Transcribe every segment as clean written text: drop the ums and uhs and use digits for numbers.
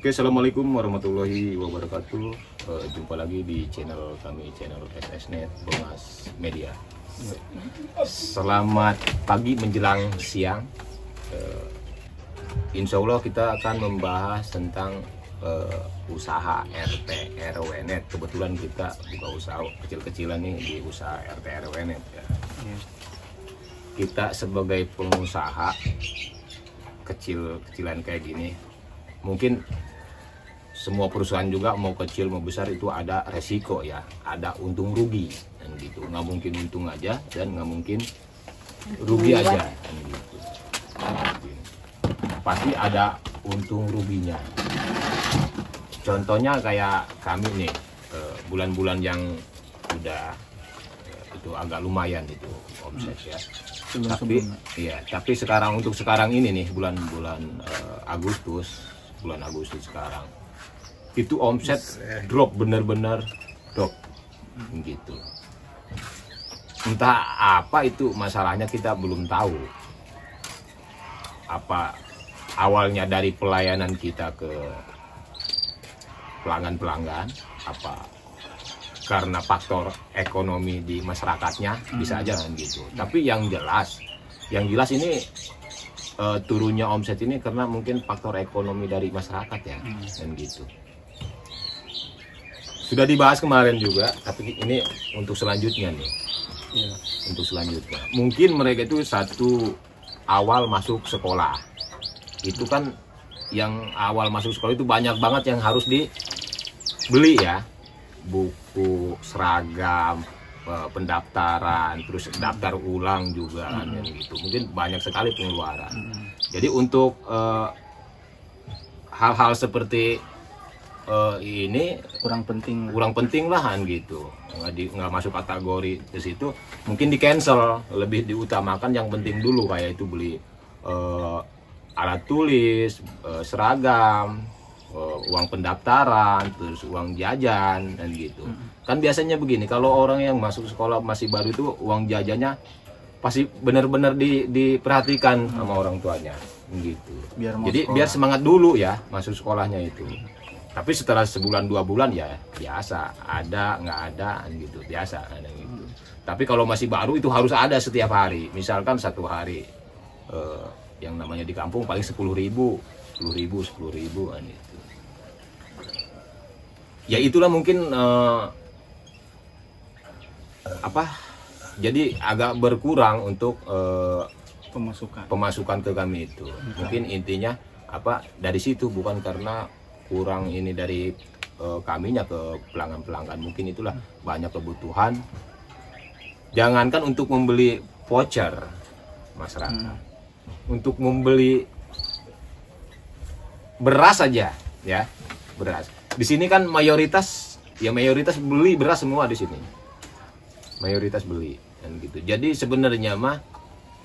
Oke, assalamualaikum warahmatullahi wabarakatuh. Jumpa lagi di channel kami, channel SSNet Bomas Media. Selamat pagi menjelang siang. Insya Allah kita akan membahas tentang usaha RT RW Net. Kebetulan kita buka usaha kecil-kecilan nih di usaha RT RW Net. Ya. Kita sebagai pengusaha kecil-kecilan kayak gini, mungkin semua perusahaan juga mau kecil mau besar itu ada resiko ya, ada untung rugi dan gitu. Nggak mungkin untung aja dan nggak mungkin rugi aja dan gitu. Pasti ada untung ruginya. Contohnya kayak kami nih, bulan-bulan yang udah itu agak lumayan itu omset ya. Tapi sekarang untuk sekarang ini nih bulan-bulan Agustus sekarang itu omset drop, bener-bener drop gitu. Entah apa itu masalahnya, kita belum tahu. Apa awalnya dari pelayanan kita ke pelanggan-pelanggan, apa karena faktor ekonomi di masyarakatnya, bisa aja kan gitu. Tapi yang jelas ini turunnya omset ini karena mungkin faktor ekonomi dari masyarakat ya, dan gitu. Sudah dibahas kemarin juga, tapi ini untuk selanjutnya nih. Ya. Untuk selanjutnya, mungkin mereka itu satu awal masuk sekolah. Itu kan yang awal masuk sekolah itu banyak banget yang harus dibeli ya. Buku, seragam, pendaftaran, terus daftar ulang juga kan, gitu. Mungkin banyak sekali pengeluaran. Jadi untuk hal-hal seperti ini kurang penting lah kan gitu, nggak masuk kategori ke situ, mungkin di cancel, lebih diutamakan yang penting dulu, kayak itu beli alat tulis, seragam, uang pendaftaran, terus uang jajan dan gitu. Kan biasanya begini, kalau orang yang masuk sekolah masih baru itu uang jajannya pasti benar-benar diperhatikan sama orang tuanya gitu. Jadi biar semangat dulu ya masuk sekolahnya itu. Tapi setelah sebulan 2 bulan ya biasa, ada nggak ada gitu, biasa ada gitu. Tapi kalau masih baru itu harus ada setiap hari. Misalkan satu hari yang namanya di kampung paling 10.000 kan itu. Ya itulah mungkin jadi agak berkurang untuk pemasukan ke kami itu. Mungkin intinya dari situ, bukan karena kurang ini dari kaminya ke pelanggan-pelanggan. Mungkin itulah banyak kebutuhan. Jangankan untuk membeli voucher masyarakat, untuk membeli beras saja ya, beras. Di sini kan mayoritas beli beras semua di sini. Mayoritas beli dan gitu. Jadi sebenarnya mah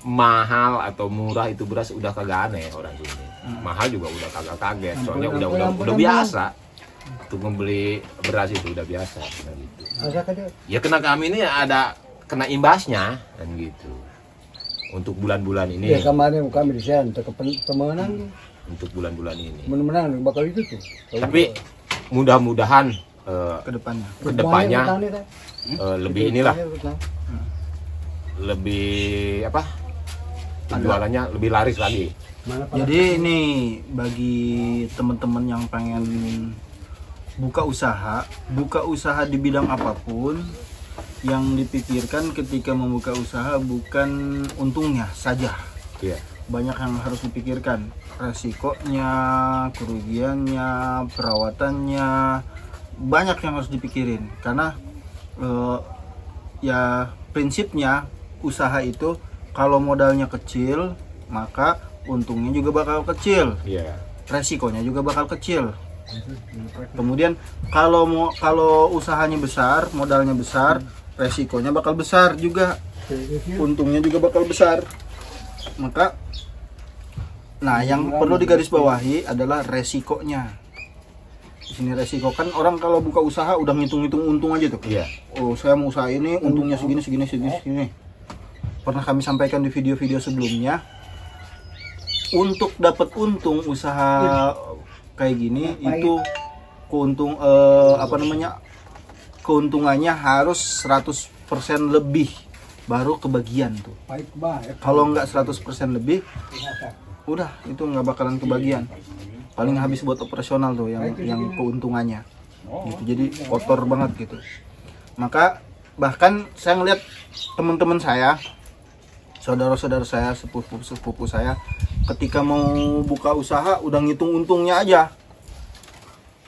mahal atau murah itu beras udah kagak aneh orang sini. Mahal juga udah kagak kaget, soalnya udah biasa untuk membeli beras, itu udah biasa gitu. Ya kena kami ini kena imbasnya dan gitu. Untuk bulan-bulan ini. Ya kemarin kami di sana untuk pemenang. Untuk bulan-bulan ini. Menang bakal itu tuh. Tapi mudah-mudahan kedepannya lebih inilah. Lebih penjualannya lebih laris lagi. Jadi ini bagi teman-teman yang pengen buka usaha di bidang apapun, yang dipikirkan ketika membuka usaha bukan untungnya saja. Iya. Banyak yang harus dipikirkan, resikonya, kerugiannya, perawatannya, banyak yang harus dipikirin. Karena ya prinsipnya usaha itu kalau modalnya kecil maka untungnya juga bakal kecil, resikonya juga bakal kecil. Kemudian kalau usahanya besar, modalnya besar, resikonya bakal besar juga, untungnya juga bakal besar. Maka, yang perlu digarisbawahi adalah resikonya. Di sini resiko, kan orang kalau buka usaha udah ngitung-ngitung untung aja tuh. Oh, saya mau usaha ini untungnya segini. Pernah kami sampaikan di video-video sebelumnya. Untuk dapat untung usaha kayak gini itu keuntungannya harus 100% lebih baru kebagian tuh. Kalau nggak 100% lebih, udah itu nggak bakalan kebagian. Paling habis buat operasional tuh yang keuntungannya. Gitu. Jadi kotor banget gitu. Maka bahkan saya ngeliat teman-teman saya, saudara-saudara saya, sepupu saya, ketika mau buka usaha udah ngitung untungnya aja.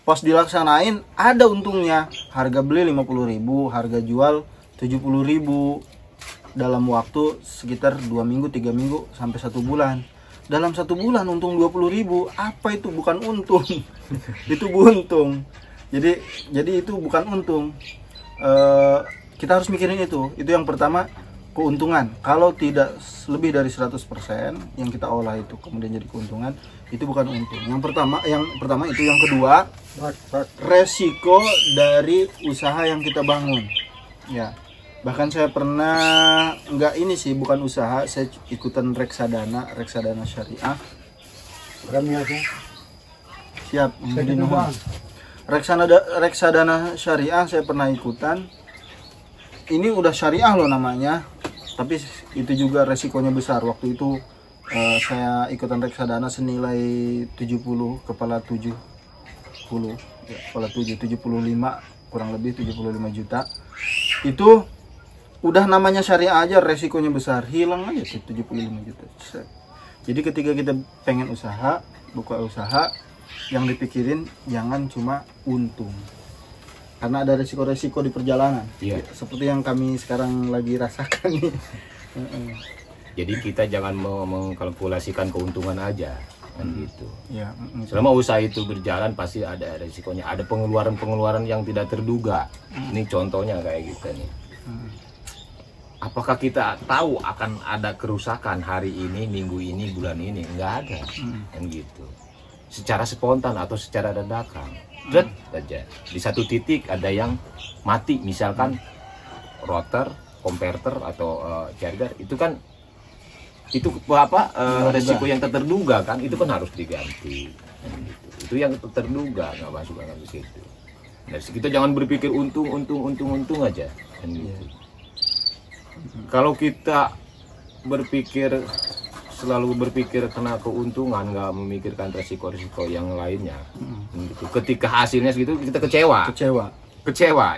Pas dilaksanain ada untungnya. Harga beli 50.000, harga jual 70.000 dalam waktu sekitar 2 minggu, 3 minggu sampai 1 bulan. Dalam 1 bulan untung 20.000, apa itu bukan untung? Itu buntung. Jadi itu bukan untung. Kita harus mikirin itu. Itu yang pertama, keuntungan. Kalau tidak lebih dari 100% yang kita olah itu kemudian jadi keuntungan, itu bukan untung. Yang pertama itu. Yang kedua, resiko dari usaha yang kita bangun. Ya. Bahkan saya pernah, bukan usaha, saya ikutan reksadana syariah. Siap, reksadana syariah saya pernah ikutan. Ini udah syariah loh namanya, tapi itu juga resikonya besar. Waktu itu saya ikutan reksadana senilai 75 kurang lebih 75 juta. Itu udah namanya syariah aja resikonya besar, hilang aja tuh 75 juta. Jadi ketika kita pengen buka usaha, yang dipikirin jangan cuma untung. Karena ada resiko-resiko di perjalanan. Iya. Seperti yang kami sekarang lagi rasakan nih. Jadi kita jangan mengkalkulasikan keuntungan aja, kan gitu. Ya, selama usaha itu berjalan pasti ada resikonya, ada pengeluaran yang tidak terduga. Ini contohnya kayak gitu nih. Apakah kita tahu akan ada kerusakan hari ini, minggu ini, bulan ini? Enggak ada, kan gitu. Secara spontan atau secara dadakan, saja. Di satu titik ada yang mati, misalkan rotor, konverter atau charger, itu kan resiko yang terduga kan, itu kan harus diganti. Kan gitu. Itu yang terduga, nggak masuk ke situ. Dari kita jangan berpikir untung aja, kan gitu. Kalau kita selalu berpikir kena keuntungan, nggak memikirkan resiko-resiko yang lainnya, gitu. Ketika hasilnya segitu kita kecewa,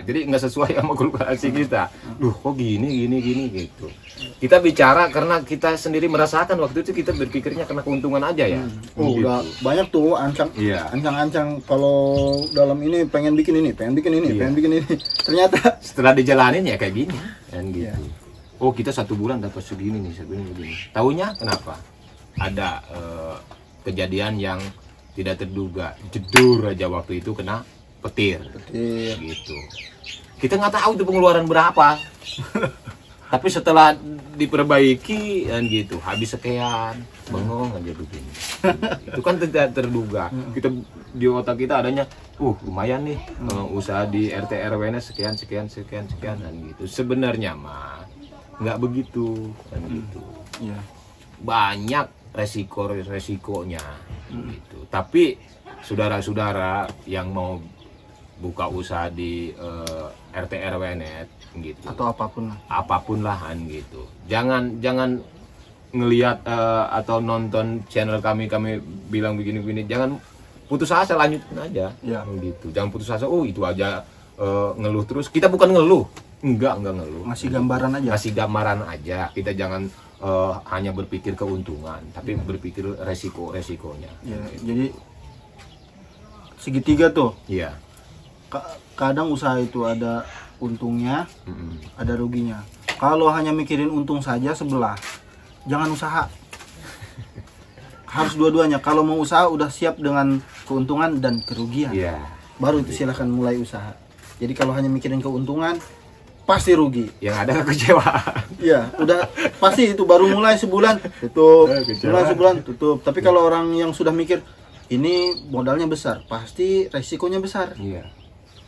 jadi nggak sesuai sama kalkulasi kita. Kok gini gitu. Kita bicara karena kita sendiri merasakan waktu itu kita berpikirnya kena keuntungan aja ya. Gitu. Udah banyak tuh ancang-ancang kalau dalam ini pengen bikin ini. Ternyata setelah dijalanin ya kayak gini, kan gitu. Oh, kita 1 bulan dapat segini nih, segini. Taunya kenapa? Ada kejadian yang tidak terduga, jedur aja waktu itu kena petir. Gitu. Kita nggak tahu itu pengeluaran berapa. Tapi setelah diperbaiki dan gitu, habis sekian, bengong aja begini. Itu kan tidak terduga. Kita di otak kita adanya, lumayan nih, usaha di RT RW-nya sekian dan gitu. Sebenarnya mah nggak begitu, kan gitu. Banyak resikonya, gitu. Tapi saudara-saudara yang mau buka usaha di RT RW net gitu, atau apapun lah kan gitu, jangan ngelihat atau nonton channel kami bilang begini, jangan putus asa, lanjutin aja, gitu. Jangan putus asa, itu aja ngeluh terus. Kita bukan ngeluh, enggak ngeluh, ngasih gambaran aja. Kita jangan hanya berpikir keuntungan, tapi berpikir resikonya. Jadi segitiga tuh. Kadang usaha itu ada untungnya, ada ruginya. Kalau hanya mikirin untung saja sebelah, jangan usaha. Harus dua-duanya. Kalau mau usaha udah siap dengan keuntungan dan kerugian, baru itu silahkan mulai usaha. Jadi kalau hanya mikirin keuntungan, pasti rugi. Yang ada kekecewaan. Udah pasti itu baru mulai sebulan tutup. Tapi kalau orang yang sudah mikir ini modalnya besar, pasti resikonya besar.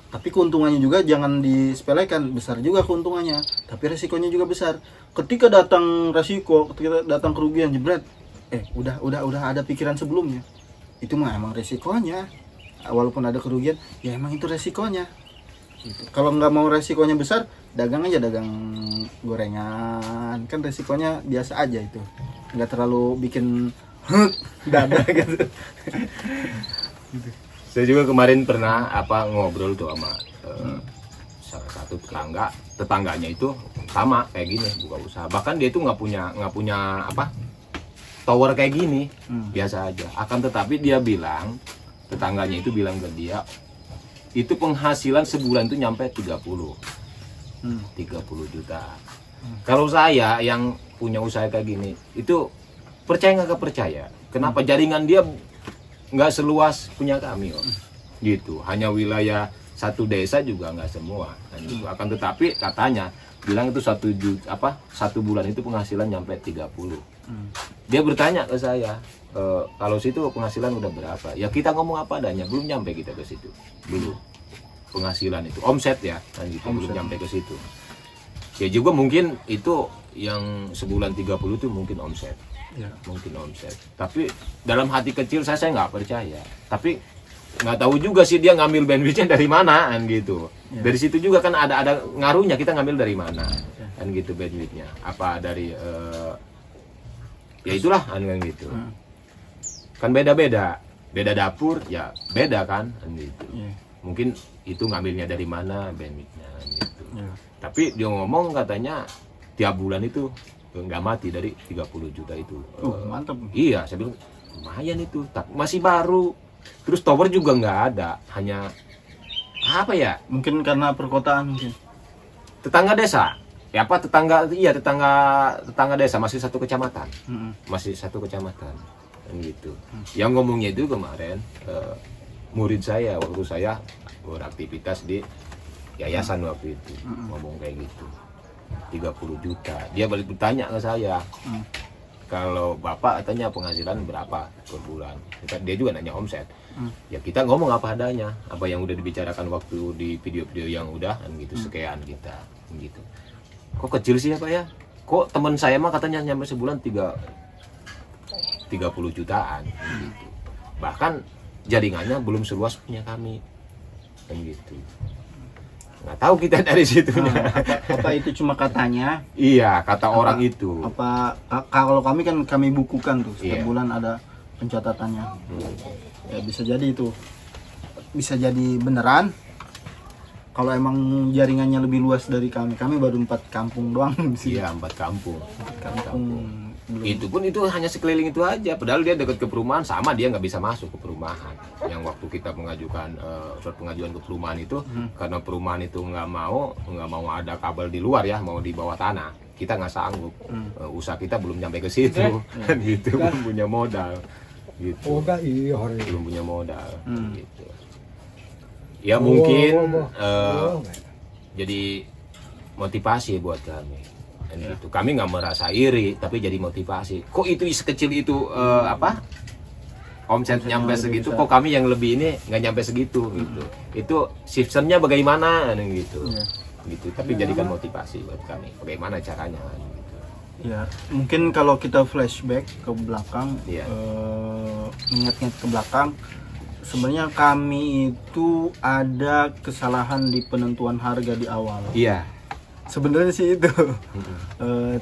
Tapi keuntungannya juga jangan disepelekan, besar juga keuntungannya, tapi resikonya juga besar. Ketika datang resiko, ketika datang kerugian, jebret, udah ada pikiran sebelumnya. itu mah emang resikonya. Walaupun ada kerugian, ya emang itu resikonya. Gitu. Kalau nggak mau resikonya besar, dagang aja, dagang gorengan, kan resikonya biasa aja itu, nggak terlalu bikin dada gitu. Saya juga kemarin pernah ngobrol tuh sama salah satu tetangganya itu sama kayak gini, buka usaha. Bahkan dia itu nggak punya tower kayak gini, biasa aja. Akan tetapi dia bilang, tetangganya itu bilang ke dia, itu penghasilan sebulan itu nyampe 30 juta. Kalau saya yang punya usaha kayak gini, itu percaya nggak percaya? Kenapa jaringan dia nggak seluas punya kami, gitu. Hanya wilayah satu desa juga nggak semua. Gitu. Akan tetapi katanya bilang itu 1 bulan itu penghasilan nyampe 30. Dia bertanya ke saya, kalau situ penghasilan udah berapa? Ya kita ngomong apa adanya, belum nyampe kita ke situ. Belum. Penghasilan itu omset ya, kan gitu, belum nyampe ke situ. Ya juga mungkin itu yang sebulan 30 itu mungkin omset. Ya. Mungkin omset. Tapi dalam hati kecil saya nggak percaya. Tapi nggak tahu juga sih dia ngambil bandwidthnya dari mana, kan gitu. Ya. Dari situ juga kan ada ngaruhnya, kita ngambil dari mana, kan gitu bandwidthnya. Apa dari ya itulah kan gitu. Kan beda-beda dapur ya beda kan gitu. Mungkin itu ngambilnya dari mana bandwidthnya gitu. Tapi dia ngomong katanya tiap bulan itu nggak mati dari 30 juta itu. Mantap. Iya, saya bilang lumayan itu, tapi masih baru. Terus tower juga nggak ada, hanya apa ya? Mungkin karena perkotaan mungkin. Tetangga desa. Ya tetangga desa, masih satu kecamatan. Masih satu kecamatan. Dan gitu. Yang ngomongnya itu kemarin murid saya waktu saya beraktivitas di yayasan waktu itu. Ngomong kayak gitu. 30 juta. Dia balik bertanya ke saya. Kalau Bapak katanya penghasilan berapa per bulan? Dia juga nanya omset. Ya kita ngomong apa adanya, apa yang udah dibicarakan waktu di video-video yang udah kan gitu, sekian kita gitu. Kok kecil sih ya Pak ya? Kok teman saya mah katanya nyampe sebulan 30 jutaan gitu. Bahkan jaringannya belum seluas punya kami. Kan gitu. Nggak tahu kita dari situnya. Apa itu cuma katanya? Iya, kata orang itu. Kalau kami bukukan tuh setiap bulan ada pencatatannya. Ya bisa jadi itu. Bisa jadi beneran. Kalau emang jaringannya lebih luas dari kami baru 4 kampung doang sih. Iya, 4 kampung. 4 kampung. Itu pun itu hanya sekeliling itu aja, padahal dia dekat ke perumahan, sama dia nggak bisa masuk ke perumahan. Yang waktu kita mengajukan surat pengajuan ke perumahan itu, karena perumahan itu nggak mau ada kabel di luar ya, mau di bawah tanah, kita nggak sanggup. Usaha kita belum nyampe ke situ, gitu, belum punya modal, gitu. Belum punya modal, gitu. Ya mungkin jadi motivasi buat kami. Gitu. Kami nggak merasa iri, tapi jadi motivasi. Kok itu sekecil itu omset nyampe segitu, kok kami yang lebih ini nggak nyampe segitu gitu. Itu sistemnya bagaimana gitu. Gitu. Tapi jadikan motivasi buat kami. Bagaimana caranya gitu. Ya, mungkin kalau kita flashback ke belakang, ingat-ingat ke belakang, sebenarnya kami itu ada kesalahan di penentuan harga di awal. Iya. Sebenarnya sih itu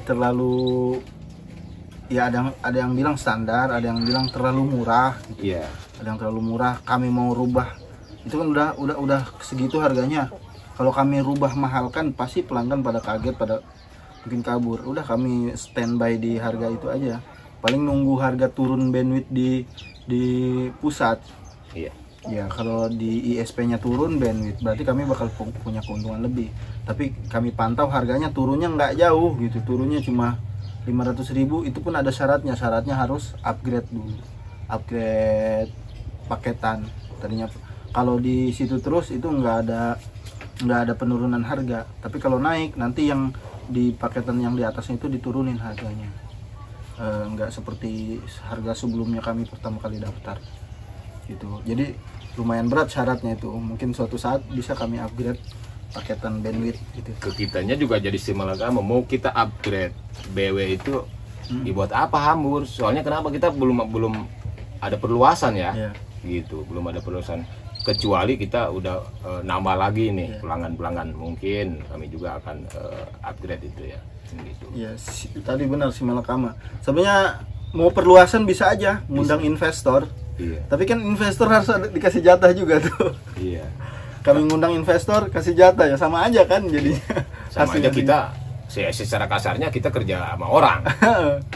terlalu, ya ada yang bilang standar, ada yang bilang terlalu murah. Iya. Ada yang terlalu murah. Kami mau rubah, itu kan udah segitu harganya. Kalau kami rubah mahalkan, pasti pelanggan pada kaget, pada mungkin kabur. Udah kami standby di harga itu aja. Paling nunggu harga turun bandwidth di pusat. Iya. Ya kalau di ISP-nya turun bandwidth, berarti kami bakal punya keuntungan lebih. Tapi kami pantau harganya turunnya nggak jauh gitu, turunnya cuma 500.000. Itu pun ada syaratnya harus upgrade dulu, upgrade paketan. Tadinya kalau di situ terus itu nggak ada penurunan harga. Tapi kalau naik nanti yang di paketan yang di atasnya itu diturunin harganya. Nggak seperti harga sebelumnya kami pertama kali daftar. Gitu. Jadi lumayan berat syaratnya itu. Mungkin suatu saat bisa kami upgrade paketan bandwidth gitu. Kitanya juga jadi simalakama, mau kita upgrade BW itu dibuat apa hambur. Soalnya kenapa kita belum ada perluasan ya, gitu. Belum ada perluasan. Kecuali kita udah nambah lagi nih pelanggan-pelanggan, mungkin kami juga akan upgrade itu ya. Gitu. Ya, tadi benar si Malakama. Sebenarnya mau perluasan bisa aja, ngundang investor. Iya. Tapi kan investor harus dikasih jatah juga tuh. Iya. Kami ngundang investor kasih jatah ya sama aja kan jadinya. Sama aja kita secara kasarnya kita kerja sama orang.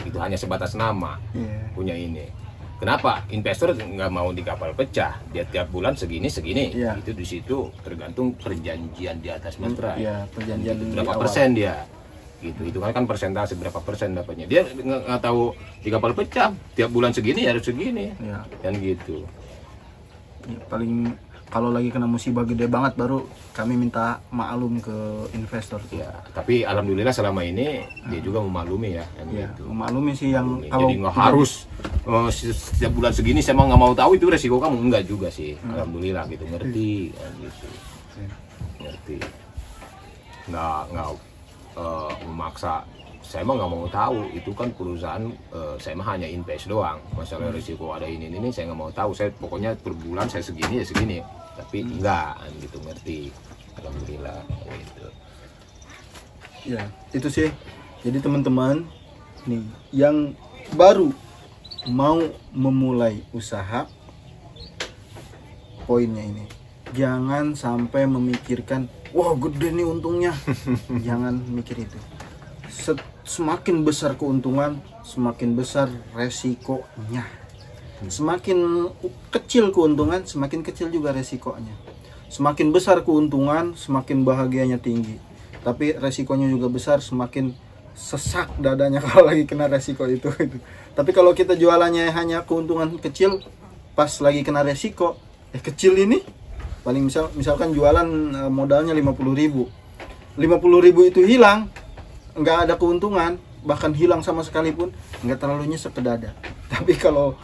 Itu hanya sebatas nama. Punya ini. Kenapa investor nggak mau di kapal pecah? Dia tiap bulan segini. Itu di situ tergantung perjanjian di atas meterai. Iya, perjanjian gitu, berapa persen dia. Gitu. Itu kan persentase berapa persen dapatnya. Dia nggak tahu di kapal pecah tiap bulan segini harus segini. Dan gitu. Ya, paling kalau lagi kena musibah gede banget baru kami minta maklum ke investor. Ya, tapi alhamdulillah selama ini dia juga memaklumi ya. Gitu. Memaklumi sih yang kalau jadi nggak harus setiap bulan segini saya nggak mau tahu itu resiko kamu, enggak juga sih. Alhamdulillah gitu, ngerti gitu. Ngerti. Nggak memaksa. Saya mah nggak mau tahu, itu kan perusahaan, saya mah hanya invest doang. Masalah risiko ada ini saya nggak mau tahu. Saya pokoknya per bulan saya segini ya segini. Tapi enggak gitu, ngerti. Alhamdulillah gitu. Ya itu sih. Jadi teman-teman nih yang baru mau memulai usaha, poinnya ini jangan sampai memikirkan wah gede nih untungnya. Jangan mikir itu. Semakin besar keuntungan, semakin besar resikonya. Semakin kecil keuntungan, semakin kecil juga resikonya. Semakin besar keuntungan, semakin bahagianya tinggi. Tapi resikonya juga besar, semakin sesak dadanya kalau lagi kena resiko itu. Tapi kalau kita jualannya hanya keuntungan kecil, pas lagi kena resiko, kecil ini, paling misalkan jualan modalnya 50.000. 50.000 itu hilang, nggak ada keuntungan, bahkan hilang sama sekalipun, nggak terlalu nyesek ke dada. Tapi kalau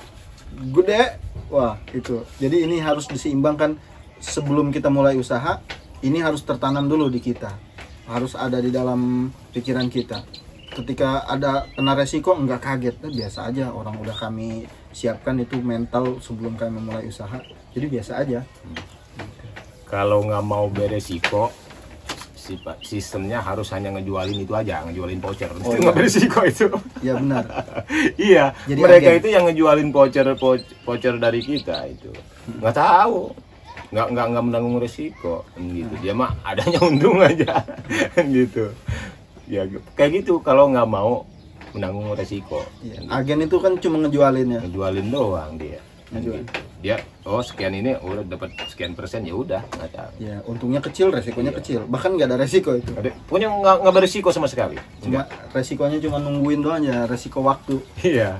gede, wah itu. Jadi ini harus diseimbangkan sebelum kita mulai usaha. Ini harus tertanam dulu di kita, harus ada di dalam pikiran kita. Ketika ada kena resiko nggak kaget, biasa aja. Orang udah kami siapkan itu mental sebelum kami mulai usaha. Jadi biasa aja. Kalau nggak mau beresiko, sistemnya harus hanya ngejualin itu aja, ngejualin voucher. Nggak berisiko itu. Iya benar. Iya. Jadi mereka itu yang ngejualin voucher dari kita itu. Nggak tahu. Nggak menanggung resiko gitu. Dia mah adanya untung aja gitu. Ya kayak gitu kalau nggak mau menanggung resiko. Ya, agen itu kan cuma ngejualin ya. Ngejualin doang dia. Gitu. Dia sekian ini udah dapat sekian persen, ya udah nggak tahu. Ya untungnya kecil, resikonya kecil. Bahkan nggak ada resiko itu. Punya nggak beresiko sama sekali. Resikonya cuma nungguin doang ya, resiko waktu. Iya.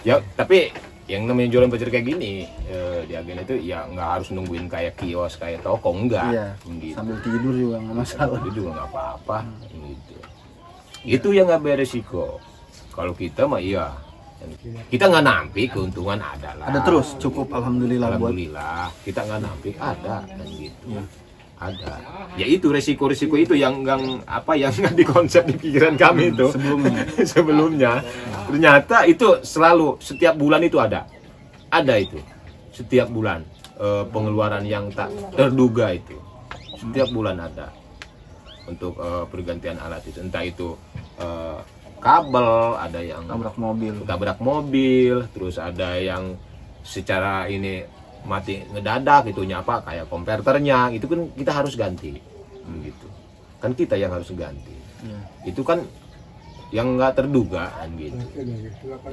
Ya tapi yang namanya jualan voucher kayak gini di agen itu ya nggak harus nungguin kayak kios kayak toko, enggak. Iya. Gitu. Sambil tidur juga nggak masalah. Itu juga nggak apa-apa. Gitu. Itu yang nggak beresiko. Kalau kita mah iya. Kita nggak nampik, keuntungan ada lah. Ada terus, cukup alhamdulillah. Alhamdulillah, kita nggak nampik, ada kan gitu. Ya. Ada. Ya itu resiko-resiko itu yang nggak dikonsep di pikiran kami itu sebelumnya. Ternyata itu selalu setiap bulan itu ada itu setiap bulan pengeluaran yang tak terduga itu setiap bulan ada untuk pergantian alat itu, entah itu kabel, ada yang tabrak mobil, terus ada yang secara ini mati ngedadak itunya apa kayak konverternya, itu kan kita harus ganti gitu kan, kita yang harus ganti itu kan yang nggak terduga kan gitu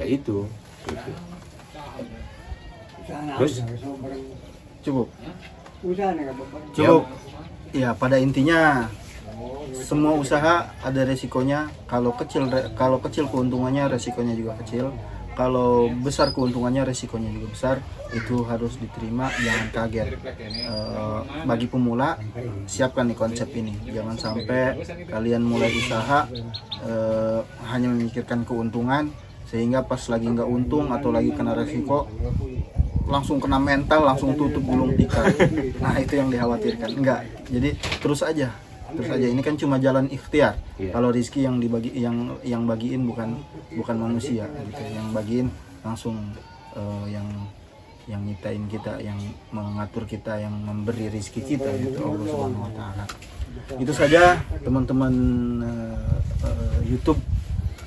ya itu gitu. Terus cukup ya, pada intinya semua usaha ada resikonya. Kalau kecil keuntungannya, resikonya juga kecil. Kalau besar keuntungannya, resikonya juga besar. Itu harus diterima, jangan kaget. Bagi pemula, siapkan nih konsep ini. Jangan sampai kalian mulai usaha hanya memikirkan keuntungan, sehingga pas lagi nggak untung atau lagi kena resiko, langsung kena mental, langsung tutup gulung tikar. Nah itu yang dikhawatirkan. Enggak, jadi terus aja. Ini kan cuma jalan ikhtiar. Kalau rezeki yang dibagi, yang bagiin bukan manusia gitu. Yang bagiin langsung yang nyiptain kita, yang mengatur kita, yang memberi rezeki kita, itu Allah Subhanahu wa Ta'ala. Itu saja teman-teman YouTube,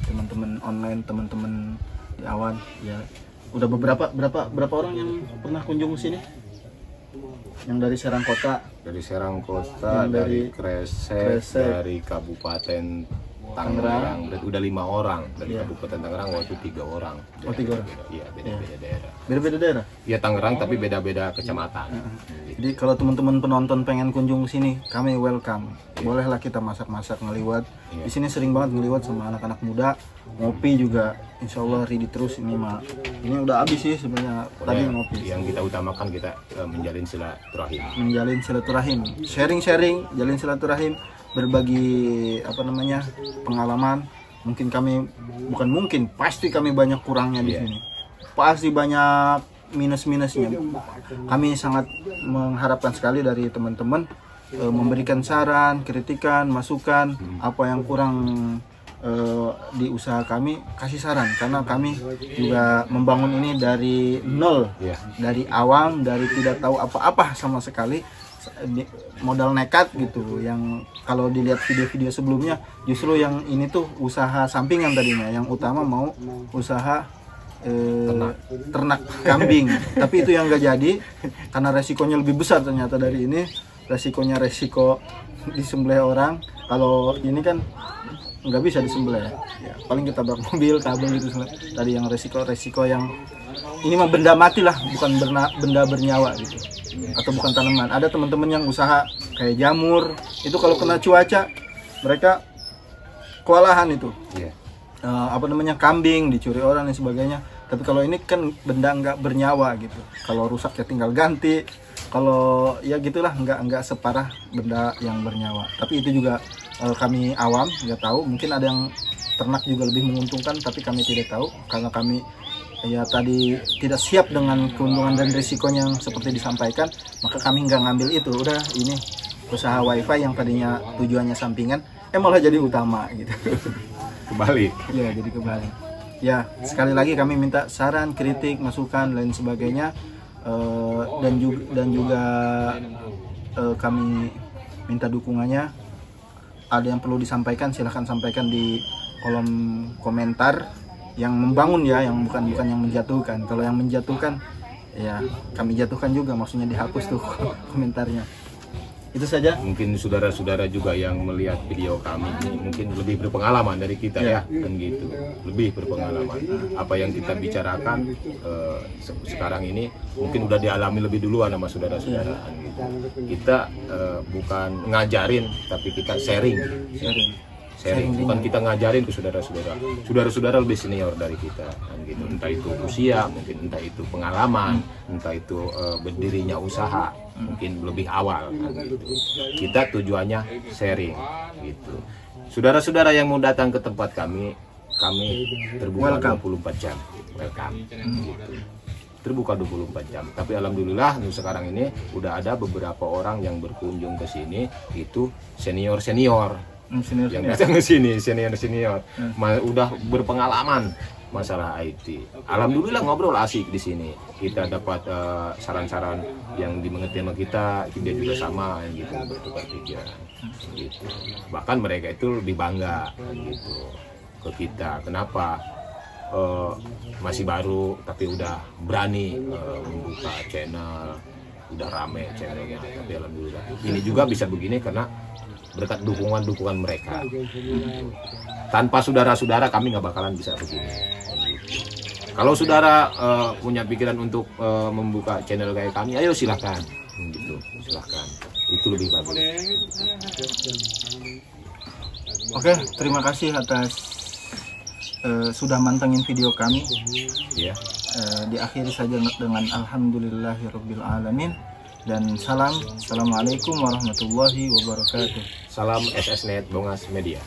teman-teman online, teman-teman di Awan ya. Udah berapa orang yang pernah kunjung sini? Yang dari Serang Kota, dari Kresek, dari Kabupaten Tangerang, berarti udah 5 orang. Dari Kabupaten Tangerang waktu 3 orang. Oh, 3 orang. Iya, beda-beda daerah. Beda-beda daerah? Iya, Tangerang tapi beda-beda kecamatan. Jadi kalau teman-teman penonton pengen kunjung sini, kami welcome. Bolehlah kita masak-masak ngeliwat. Di sini sering banget ngeliwat sama anak-anak muda. Ngopi juga, insya Allah ready terus ini mah. Ini udah habis sih sebenarnya tadi ngopi. Yang kita utamakan kita menjalin silaturahim. Menjalin silaturahim, sharing-sharing, jalin silaturahim, berbagi pengalaman. Pasti kami banyak kurangnya di sini. Pasti banyak minus-minusnya. Kami sangat mengharapkan sekali dari teman-teman memberikan saran, kritikan, masukan, apa yang kurang di usaha kami, kasih saran, karena kami juga membangun ini dari nol, dari awam, dari tidak tahu apa-apa sama sekali, modal nekat gitu. Yang kalau dilihat video-video sebelumnya, justru yang ini tuh usaha sampingan tadinya, yang utama mau usaha ternak kambing, tapi itu yang nggak jadi karena resikonya lebih besar ternyata dari ini. Resiko disembelih orang. Kalau ini kan nggak bisa disembelih ya, paling kita bawa mobil, kabel gitu. Tadi yang resiko yang ini mah benda mati lah, bukan benda bernyawa gitu, atau bukan tanaman. Ada teman-teman yang usaha kayak jamur, itu kalau kena cuaca mereka kewalahan itu. Kambing dicuri orang dan sebagainya. Tapi kalau ini kan benda nggak bernyawa gitu, kalau rusak ya tinggal ganti. Kalau ya gitulah, nggak separah benda yang bernyawa. Tapi itu juga kami awam nggak tahu. Mungkin ada yang ternak juga lebih menguntungkan, tapi kami tidak tahu karena kami ya tadi tidak siap dengan keuntungan dan risikonya yang seperti disampaikan. Maka kami nggak ngambil itu. Udah, ini usaha wifi yang tadinya tujuannya sampingan, malah jadi utama gitu. Kebalik. Ya, jadi kebalik. Ya, sekali lagi kami minta saran, kritik, masukan, lain sebagainya. Dan juga kami minta dukungannya. Ada yang perlu disampaikan, silahkan sampaikan di kolom komentar yang membangun ya, yang bukan yang menjatuhkan. Kalau yang menjatuhkan ya kami jatuhkan juga, maksudnya dihapus tuh komentarnya. Itu saja. Mungkin saudara-saudara juga yang melihat video kami ini mungkin lebih berpengalaman dari kita ya, kan gitu. Lebih berpengalaman. Apa yang kita bicarakan sekarang ini mungkin udah dialami lebih duluan sama saudara-saudara. Gitu. Kita bukan ngajarin, tapi kita sharing. Bukan kita ngajarin ke saudara-saudara lebih senior dari kita, kan gitu. Entah itu usia, mungkin entah itu pengalaman, entah itu berdirinya usaha, mungkin lebih awal, kan gitu. Kita tujuannya sharing gitu. Saudara-saudara yang mau datang ke tempat kami terbuka 24 jam. Welcome gitu. Terbuka 24 jam. Tapi alhamdulillah sekarang ini udah ada beberapa orang yang berkunjung ke sini itu senior yang datang ke sini, senior udah berpengalaman masalah IT. Alhamdulillah ngobrol asik di sini. Kita dapat saran-saran yang dimengerti sama kita, dia juga sama gitu, bertukar pikiran gitu. Bahkan mereka itu lebih bangga gitu ke kita. Kenapa? Masih baru tapi udah berani membuka channel, udah rame channelnya. Tapi alhamdulillah ini juga bisa begini karena berkat dukungan mereka. Tanpa saudara-saudara kami nggak bakalan bisa begini. Kalau saudara punya pikiran untuk membuka channel kayak kami, ayo silahkan. Gitu, silahkan. Itu lebih bagus. Oke, terima kasih atas sudah mantengin video kami. Ya. Diakhiri saja dengan alhamdulillahirabbil alamin. Dan assalamualaikum warahmatullahi wabarakatuh. Salam SSNet Bongas Media.